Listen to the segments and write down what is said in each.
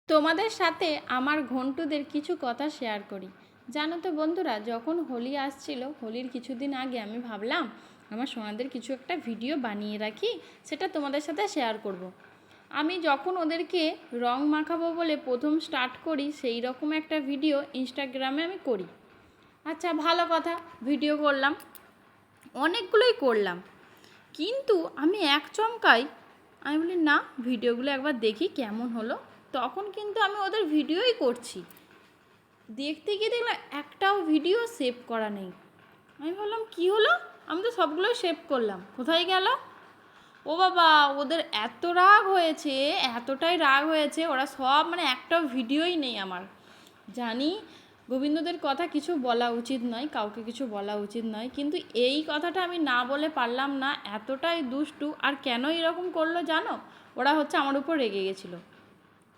তোমাদের সাথে আমার ঘন্টুদের কিছু কথা শেয়ার করি। জানো তো বন্ধুরা, যখন হোলি আসছিল, হোলির কিছুদিন আগে আমি ভাবলাম আমার সোনাদের কিছু একটা ভিডিও বানিয়ে রাখি, সেটা তোমাদের সাথে শেয়ার করব। আমি যখন ওদেরকে রং মাখাবো বলে প্রথম স্টার্ট করি, সেই রকম একটা ভিডিও ইনস্টাগ্রামে আমি করি। আচ্ছা, ভালো কথা, ভিডিও করলাম, অনেকগুলোই করলাম, কিন্তু আমি এক চমকাই আমি বলি না, ভিডিওগুলো একবার দেখি কেমন হলো। তখন কিন্তু আমি ওদের ভিডিওই করছি, দেখতে গিয়ে দেখলাম একটাও ভিডিও সেভ করা নেই। আমি বললাম কী হলো, আমি তো সবগুলোই সেভ করলাম, কোথায় গেল? ও বাবা, ওদের এত রাগ হয়েছে, এতটাই রাগ হয়েছে, ওরা সব একটাও ভিডিওই নেই আমার। জানি গোবিন্দদের কথা কিছু বলা উচিত নয়, কাউকে কিছু বলা উচিত নয়, কিন্তু এই কথাটা আমি না বলে পারলাম না। এতটাই দুষ্টু। আর কেন এরকম করলো জানো? ওরা হচ্ছে আমার উপর রেগে গেছিলো।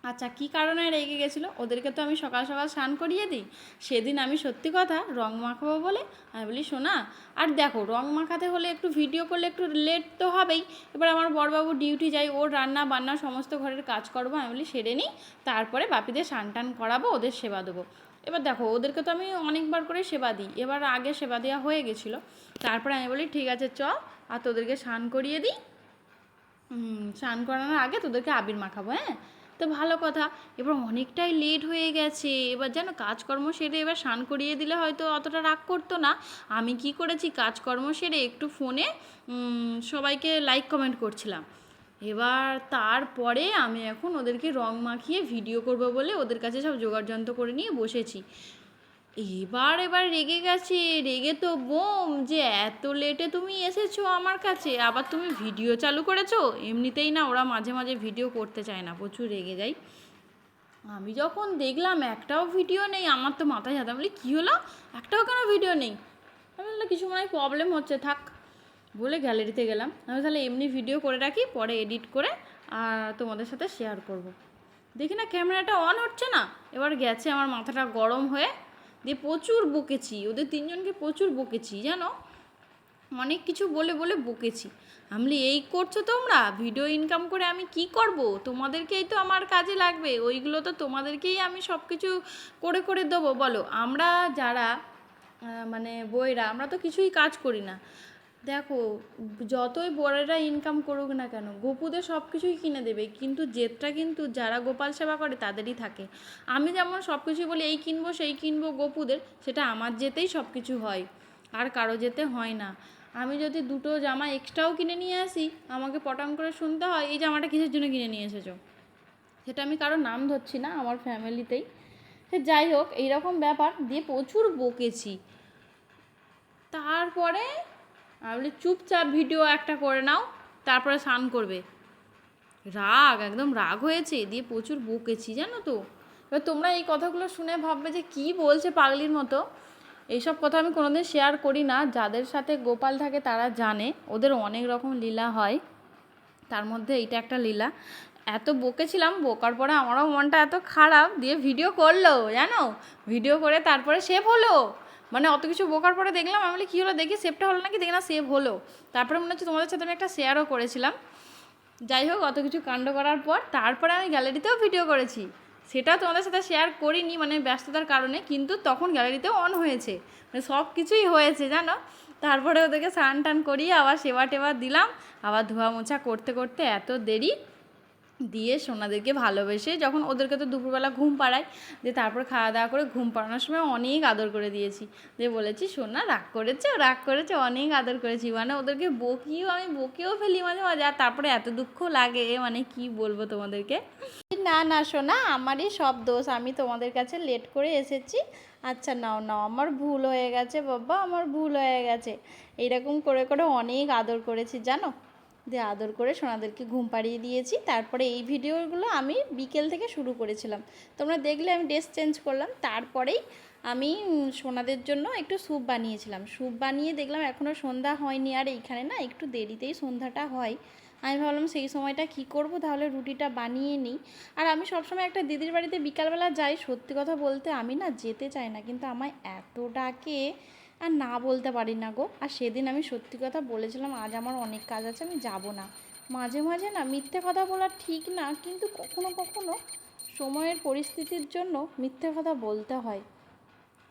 আচ্ছা, কী কারণে রেগে গেছিলো? ওদেরকে তো আমি সকাল সকাল স্নান করিয়ে দিই। সেদিন আমি সত্যি কথা রং মাখাবো বলে আমি বলি শোনা, আর দেখো রং মাখাতে হলে একটু ভিডিও করলে একটু লেট তো হবেই। এবার আমার বড়বাবু ডিউটি যায়, ওর রান্না বান্না সমস্ত ঘরের কাজ করবো, আমি বলি সেরে নিই, তারপরে বাপিদের স্নান টান করাবো, ওদের সেবা দেবো। এবার দেখো ওদেরকে তো আমি অনেকবার করে সেবা দিই, এবার আগে সেবা দেওয়া হয়ে গেছিলো। তারপরে আমি বলি ঠিক আছে চ, আর তোদেরকে স্নান করিয়ে দিই, স্নান করানোর আগে তোদেরকে আবির মাখাবো, হ্যাঁ? তো ভালো কথা। এবার অনেকটাই লেট হয়ে গেছে, এবার যেন কাজকর্ম সেরে এবার স্নান করিয়ে দিলে হয়তো অতটা রাগ করতো না। আমি কি করেছি, কাজকর্ম সেরে একটু ফোনে সবাইকে লাইক কমেন্ট করছিলাম। এবার তারপরে আমি এখন ওদেরকে রং মাখিয়ে ভিডিও করব বলে ওদের কাছে সব জোগাড়যন্ত্র করে নিয়ে বসেছি। এবার রেগে গেছে, রেগে তো বোম, যে এত লেটে তুমি এসেছো আমার কাছে, আবার তুমি ভিডিও চালু করেছো। এমনিতেই না ওরা মাঝে মাঝে ভিডিও করতে চায় না, প্রচুর রেগে যায়। আমি যখন দেখলাম একটাও ভিডিও নেই, আমার তো মাথায় হাত, বলি কী হলো, একটাও কেন ভিডিও নেই? আমি বললাম কিছু মনে হয় প্রবলেম হচ্ছে, থাক বলে গ্যালারিতে গেলাম। আমি তাহলে এমনি ভিডিও করে রাখি, পরে এডিট করে আর তোমাদের সাথে শেয়ার করব। দেখি না ক্যামেরাটা অন হচ্ছে না। এবার গেছে আমার মাথাটা গরম হয়ে, দিয়ে প্রচুর বকেছি, ওদের তিনজনকে প্রচুর বকেছি জানো, অনেক কিছু বলে বলে বকেছি। আমি এই করছো তোমরা, ভিডিও ইনকাম করে আমি কি করব? তোমাদেরকেই তো আমার কাজে লাগবে, ওইগুলো তো তোমাদেরকেই আমি সব কিছু করে করে দেবো। বলো, আমরা যারা বইরা, আমরা তো কিছুই কাজ করি না। দেখো, যতই বড়েরা ইনকাম করুক না কেন, গোপুদের সব কিছুই কিনে দেবে, কিন্তু জেদটা কিন্তু যারা গোপাল সেবা করে তাদেরই থাকে। আমি যেমন সব কিছুই বলি এই কিনবো সেই কিনবো গোপুদের, সেটা আমার জেতেই সব কিছু হয়, আর কারো যেতে হয় না। আমি যদি দুটো জামা এক্সট্রাও কিনে নিয়ে আসি, আমাকে পটাং করে শুনতে হয় এই জামাটা কিসের জন্য কিনে নিয়ে এসেছো। সেটা আমি কারো নাম ধরছি না, আমার ফ্যামিলিতেই। সে যাই হোক, এইরকম ব্যাপার দিয়ে প্রচুর বকেছি। তারপরে আমি বলি চুপচাপ ভিডিও একটা করে নাও, তারপরে স্নান করবে। রাগ, একদম রাগ হয়েছে, দিয়ে প্রচুর বকেছি জানো তো। এবার তোমরা এই কথাগুলো শুনে ভাববে যে কী বলছে পাগলির মতো। এইসব কথা আমি কোনোদিন শেয়ার করি না, যাদের সাথে গোপাল থাকে তারা জানে ওদের অনেক রকম লীলা হয়, তার মধ্যে এইটা একটা লীলা। এত বকেছিলাম, বকার পরে আমারও মনটা এত খারাপ, দিয়ে ভিডিও করলো জানো, ভিডিও করে তারপরে সেভ হলো। অত কিছু বকার পরে দেখলাম, আমি বলি কী হলো দেখি, সেভটা হলো নাকি, দেখি না সেভ হলো। তারপরে মনে হচ্ছে তোমাদের সাথে আমি একটা শেয়ারও করেছিলাম। যাই হোক, অত কিছু কাণ্ড করার পর তারপরে আমি গ্যালারিতেও ভিডিও করেছি, সেটাও তোমাদের সাথে শেয়ার করিনি ব্যস্ততার কারণে, কিন্তু তখন গ্যালারিতেও অন হয়েছে, সব কিছুই হয়েছে জানো। তারপরে ওদেরকে স্নান টান করিয়ে আবার সেবা টেবা দিলাম, আবার ধোয়া মোছা করতে করতে এত দেরি, দিয়ে সোনাদেরকে ভালোবেসে যখন ওদেরকে তো দুপুরবেলা ঘুম পাড়াই, দিয়ে তারপর খাওয়া দাওয়া করে ঘুম পাড়ানোর সময় অনেক আদর করে দিয়েছি, দিয়ে বলেছি সোনা রাগ করেছে, অনেক আদর করেছি, ওদেরকে আমি বকেও ফেলি মাঝে মাঝে, আর তারপরে এত দুঃখ লাগে, কি বলবো তোমাদেরকে। না না সোনা, আমারই সব দোষ, আমি তোমাদের কাছে লেট করে এসেছি। আচ্ছা নাও নাও, আমার ভুল হয়ে গেছে বাবা, আমার ভুল হয়ে গেছে। এইরকম করে করে অনেক আদর করেছি জানো, দিয়ে আদর করে সোনাদেরকে ঘুম পাড়িয়ে দিয়েছি। তারপরে এই ভিডিওগুলো আমি বিকেল থেকে শুরু করেছিলাম, তোমরা দেখলে আমি ড্রেস চেঞ্জ করলাম। তারপরেই আমি সোনাদের জন্য একটু স্যুপ বানিয়েছিলাম, স্যুপ বানিয়ে দেখলাম এখনও সন্ধ্যা হয়নি, আর এইখানে না একটু দেরিতেই সন্ধ্যাটা হয়। আমি ভাবলাম সেই সময়টা কি করব, তাহলে রুটিটা বানিয়ে নিই। আর আমি সবসময় একটা দিদির বাড়িতে বিকালবেলা যাই, সত্যি কথা বলতে আমি না যেতে চাই না, কিন্তু আমায় এত ডাকে আর না বলতে পারি না গো। আর সেদিন আমি সত্যি কথা বলেছিলাম আজ আমার অনেক কাজ আছে, আমি যাব না। মাঝে মাঝে না মিথ্যে কথা বলা ঠিক না, কিন্তু কখনো কখনো সময়ের পরিস্থিতির জন্য মিথ্যে কথা বলতে হয়।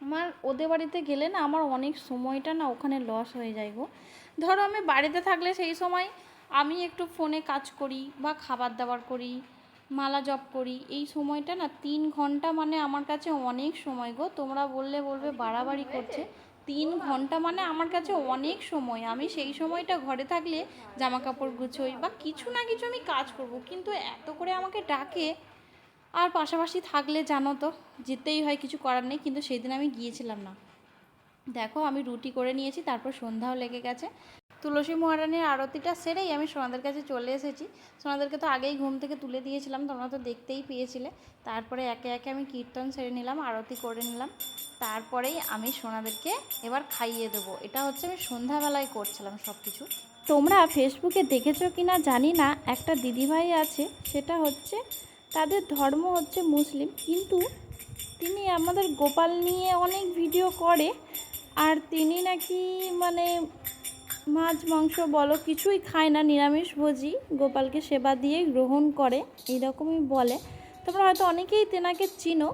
আমার ওদের বাড়িতে গেলে না আমার অনেক সময়টা না ওখানে লস হয়ে যায় গো। ধরো আমি বাড়িতে থাকলে সেই সময় আমি একটু ফোনে কাজ করি বা খাবার দাবার করি, মালা জপ করি, এই সময়টা না 3 ঘন্টা মানে আমার কাছে অনেক সময় গো। তোমরা বলবে বাড়াবাড়ি করছে, 3 ঘন্টা মানে আমার কাছে অনেক সময়। আমি সেই সময়টা ঘরে থাকলে জামা কাপড় গুছোই বা কিছু না কিছু আমি কাজ করব, কিন্তু এত করে আমাকে ডাকে। আর পাশাপাশি থাকলে জানো তো যেতেই হয়, কিছু করার নেই। কিন্তু সেই দিন আমি গিয়েছিলাম না। দেখো আমি রুটি করে নিয়েছি, তারপর সন্ধ্যাও লেগে গেছে। তুলসী মহারানীর আরতিটা সেরেই আমি সোনাদের কাছে চলে এসেছি। সোনাদেরকে তো আগেই ঘুম থেকে তুলে দিয়েছিলাম, তোমরা তো দেখতেই পেয়েছিলে। তারপরে একে একে আমি কীর্তন সেরে নিলাম, আরতি করে নিলাম। তারপরেই আমি সোনাদেরকে এবার খাইয়ে দেবো। এটা হচ্ছে আমি সন্ধ্যাবেলায় করছিলাম সব কিছু। তোমরা ফেসবুকে দেখেছো কি না জানি না, একটা দিদিভাই আছে, সেটা হচ্ছে তাদের ধর্ম হচ্ছে মুসলিম, কিন্তু তিনি আমাদের গোপাল নিয়ে অনেক ভিডিও করে। আর তিনি নাকি মানে মাছ মাংস বলো কিছুই খায় না, নিরামিষভোজী, গোপালকে সেবা দিয়ে গ্রহণ করে, এইরকমই বলে। তোমরা হয়তো অনেকেই তেনাকে চিনো।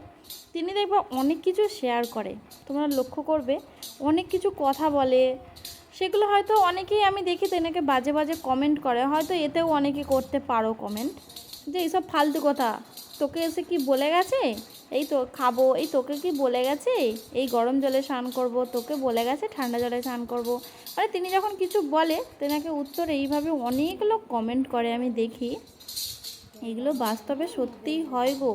তিনি দেখবে অনেক কিছু শেয়ার করে, তোমরা লক্ষ্য করবে অনেক কিছু কথা বলে। সেগুলো হয়তো অনেকেই আমি দেখি তেনাকে বাজে বাজে কমেন্ট করে, হয়তো এতেও অনেকে করতে পারো কমেন্ট, যে এইসব ফালতু কথা, তোকে এসে কি বলে গেছে, এই তো খাবো, এই তোকে কি বলে গেছে এই গরম জলে স্নান করব, তোকে বলে গেছে ঠান্ডা জলে স্নান করব। মানে তিনি যখন কিছু বলে তেনাকে উত্তর এইভাবে অনেক লোক কমেন্ট করে আমি দেখি। এগুলো বাস্তবে সত্যিই হয় গো।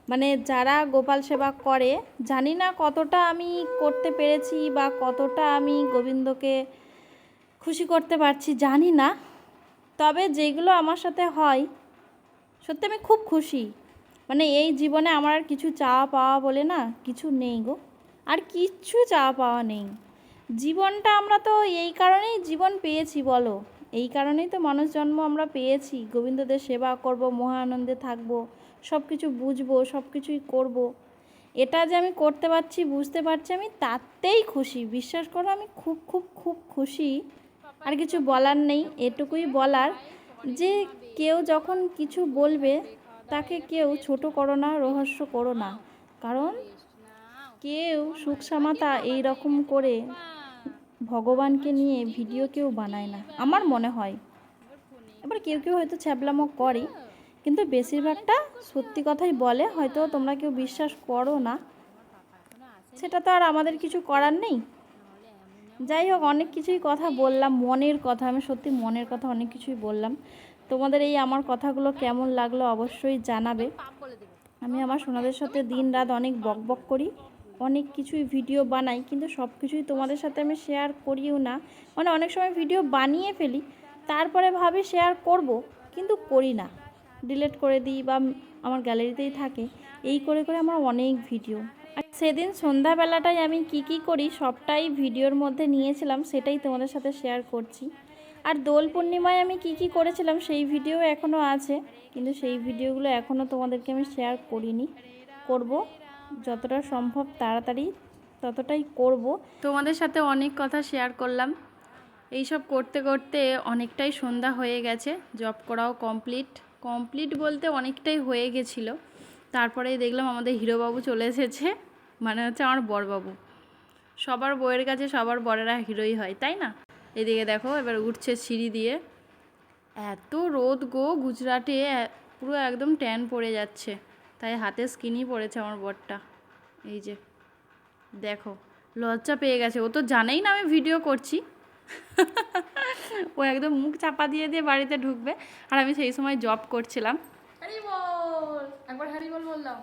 মানে যারা গোপাল সেবা করে, জানি না কতটা আমি করতে পেরেছি বা কতটা আমি গোবিন্দকে খুশি করতে পারছি জানি না, তবে যেগুলো আমার সাথে হয় সত্যি আমি খুব খুশি। মানে এই জীবনে আমার আর কিছু চাওয়া পাওয়া বলে না কিছু নেই গো, আর কিচ্ছু চাওয়া পাওয়া নেই। জীবনটা আমরা তো এই কারণেই জীবন পেয়েছি বলো, এই কারণেই তো মানুষ জন্ম আমরা পেয়েছি, গোবিন্দদের সেবা করব, মহা আনন্দে থাকবো, সব কিছু বুঝবো, সব কিছুই করব। এটা যে আমি করতে পারছি, বুঝতে পারছি, আমি তাতেই খুশি, বিশ্বাস করো আমি খুব খুব খুব খুশি। আর কিছু বলার নেই, এটুকুই বলার যে কেউ যখন কিছু বলবে তাকে কেউ ছোট করো না, রহস্য করো না, কারণ কেউ সুখ সামাতা এই রকম করে ভগবানকে নিয়ে ভিডিও কেউ বানায় না আমার মনে হয়। এবার কেউ কেউ হয়তো ছ্যাবলামো করে, কিন্তু বেশিরভাগটা সত্যি কথাই বলে, হয়তো তোমরা কেউ বিশ্বাস করো না, সেটা তো আর আমাদের কিছু করার নেই। যাই হোক, অনেক কিছুই কথা বললাম, মনের কথা, আমি সত্যি মনের কথা অনেক কিছুই বললাম। তোমাদের এই আমার কথাগুলো কেমন লাগলো অবশ্যই জানাবে। আমি আমার সোনাদের সাথে দিন রাত অনেক বক বক করি, অনেক কিছুই ভিডিও বানাই, কিন্তু সব কিছুই তোমাদের সাথে আমি শেয়ার করিও না। মানে অনেক সময় ভিডিও বানিয়ে ফেলি, তারপরে ভাবি শেয়ার করব, কিন্তু করি না, ডিলিট করে দিই বা আমার গ্যালারিতেই থাকে। এই করে করে আমার অনেক ভিডিও। আর সেদিন সন্ধ্যাবেলাটায় আমি কি করি সবটাই ভিডিওর মধ্যে নিয়েছিলাম, সেটাই তোমাদের সাথে শেয়ার করছি। আর দোল পূর্ণিমায় আমি কি করেছিলাম সেই ভিডিও এখনও আছে, কিন্তু সেই ভিডিওগুলো এখনও তোমাদেরকে আমি শেয়ার করিনি, করব যতটা সম্ভব তাড়াতাড়ি ততটাই করব। তোমাদের সাথে অনেক কথা শেয়ার করলাম, এইসব করতে করতে অনেকটাই সন্ধ্যা হয়ে গেছে, জব করাও কমপ্লিট বলতে অনেকটাই হয়ে গেছিলো। তারপরেই দেখলাম আমাদের হিরোবাবু চলে এসেছে, মানে হচ্ছে আমার বরবাবু। সবার বউয়ের কাছে সবার বরেরা হিরোই হয়, তাই না? এদিকে দেখো এবার উঠছে সিঁড়ি দিয়ে, এত রোদ গো গুজরাটে, পুরো একদম ট্যান পড়ে যাচ্ছে, তাই হাতে স্কিনই পড়েছে আমার বরটা। এই যে দেখো, লজ্জা পেয়ে গেছে, ও তো জানেই না আমি ভিডিও করছি। ও একদম মুখ চাপা দিয়ে দিয়ে বাড়িতে ঢুকবে, আর আমি সেই সময় জব করছিলাম। হরি বল, একবার হরি বল বললাম।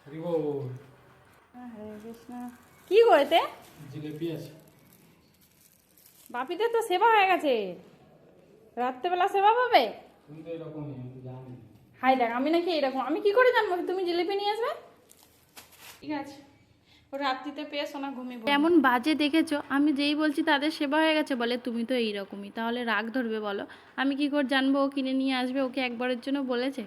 হরি বল। হরে কৃষ্ণ। কি করেতে? জিলেপি আছে। বাপিদের তো সেবা হয়ে গেছে, রাত্রেবেলা সেবা পাবে। তুমি তো এরকমই, আমি তো জানি। হাই দেখ, আমি নাকি এরকম, আমি কি করে জানবো তুমি জিলিপি নিয়ে আসবে? ঠিক আছে, ও রাত্রিতে পেয়ে সোনা ঘুমিয়ে এমন বাজে দেখেছো, আমি যেই বলছি তাদের সেবা হয়ে গেছে বলে তুমি তো এইরকমই, তাহলে রাগ ধরবে বলো? আমি কি করে জানবো ও কিনে নিয়ে আসবে? ওকে একবারের জন্য বলেছে।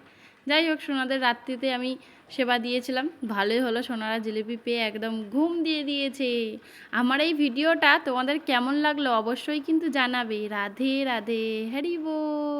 যাই হোক, সোনাদের রাত্রিতে আমি সেবা দিয়েছিলাম, ভালোই হলো, সোনারা জিলিপি পেয়ে একদম ঘুম দিয়ে দিয়েছে। আমার এই ভিডিওটা তোমাদের কেমন লাগলো অবশ্যই কিন্তু জানাবে। রাধে রাধে, হরি বল।